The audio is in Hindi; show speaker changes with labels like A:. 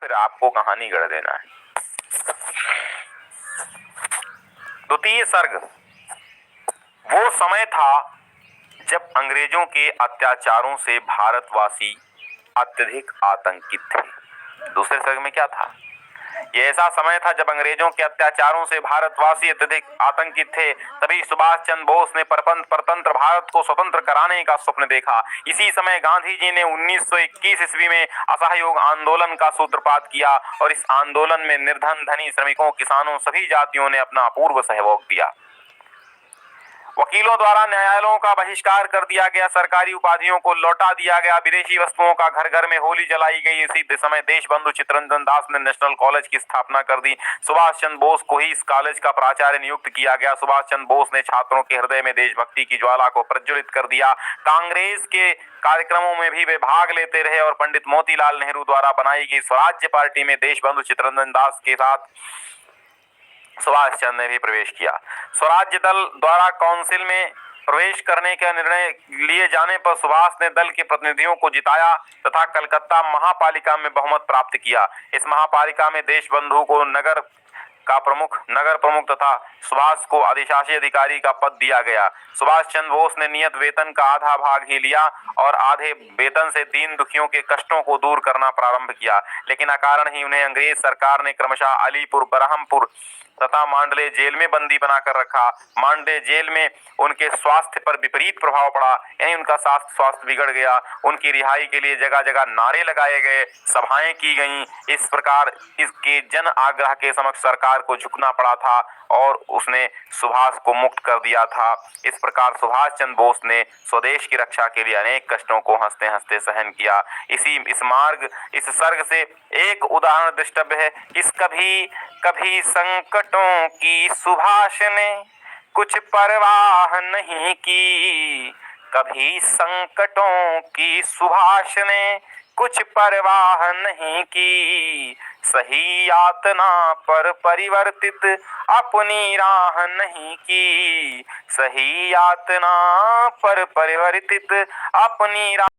A: फिर आपको कहानी गढ़ देना है। द्वितीय सर्ग। वो समय था जब अंग्रेजों के अत्याचारों से भारतवासी अत्यधिक आतंकित थे। दूसरे सर्ग में क्या था? ये ऐसा समय था जब अंग्रेजों के अत्याचारों से भारतवासी अत्यधिक आतंकित थे। तभी सुभाष चंद्र बोस ने परतंत्र भारत को स्वतंत्र कराने का स्वप्न देखा। इसी समय गांधी जी ने 1921 ईस्वी में असहयोग आंदोलन का सूत्रपात किया और इस आंदोलन में निर्धन, धनी, श्रमिकों, किसानों सभी जातियों ने अपना अपूर्व सहयोग दिया। वकीलों द्वारा न्यायालयों का बहिष्कार कर दिया गया, सरकारी उपाधियों को लौटा दिया गया, विदेशी वस्तुओं का घर घर में होली जलाई गई। इसी समय देशबंधु चित्तरंजन दास ने नेशनल कॉलेज की स्थापना कर दी। सुभाष चंद्र बोस को ही इस कॉलेज का प्राचार्य नियुक्त किया गया। सुभाष चंद्र बोस ने छात्रों के हृदय में देशभक्ति की ज्वाला को प्रज्वलित कर दिया। कांग्रेस के कार्यक्रमों में भी वे भाग लेते रहे और पंडित मोतीलाल नेहरू द्वारा बनाई गई स्वराज्य पार्टी में देशबंधु चित्तरंजन दास के साथ सुभाष चंद्र ने भी प्रवेश किया। स्वराज्य दल द्वारा काउंसिल में प्रवेश करने का निर्णय लिए जाने पर सुभाष ने दल के प्रतिनिधियों को जिताया तथा कलकत्ता महापालिका में बहुमत प्राप्त किया। इस महापालिका में देशबंधु को नगर प्रमुख तथा सुभाष को अधिशासी अधिकारी का पद दिया गया। सुभाष चंद्र बोस ने नियत वेतन का आधा भाग ही लिया और आधे वेतन से दीन दुखियों के कष्टों को दूर करना प्रारंभ किया। लेकिन अकारण ही उन्हें अंग्रेज सरकार ने क्रमशः अलीपुर, बरहमपुर तथा मांडले जेल में बंदी बनाकर रखा। मांडले जेल में उनके स्वास्थ्य पर विपरीत प्रभाव पड़ा, यानी उनका स्वास्थ्य बिगड़ गया। उनकी रिहाई के लिए जगह जगह नारे लगाए गए, सभाएं की गईं। इस प्रकार इसके जन आग्रह के समक्ष सरकार को झुकना पड़ा था और उसने सुभाष को मुक्त कर दिया था। इस प्रकार सुभाष चंद्र बोस ने स्वदेश की रक्षा के लिए अनेक कष्टों को हंसते हंसते सहन किया। इस सर्ग से एक उदाहरण दृष्टव्य है। इस कभी संकटों की सुभाष ने कुछ परवाह नहीं की। कभी संकटों की सुभाष ने कुछ परवाह नहीं की। सही यातना पर परिवर्तित अपनी राह नहीं की। सही यातना पर परिवर्तित अपनी राह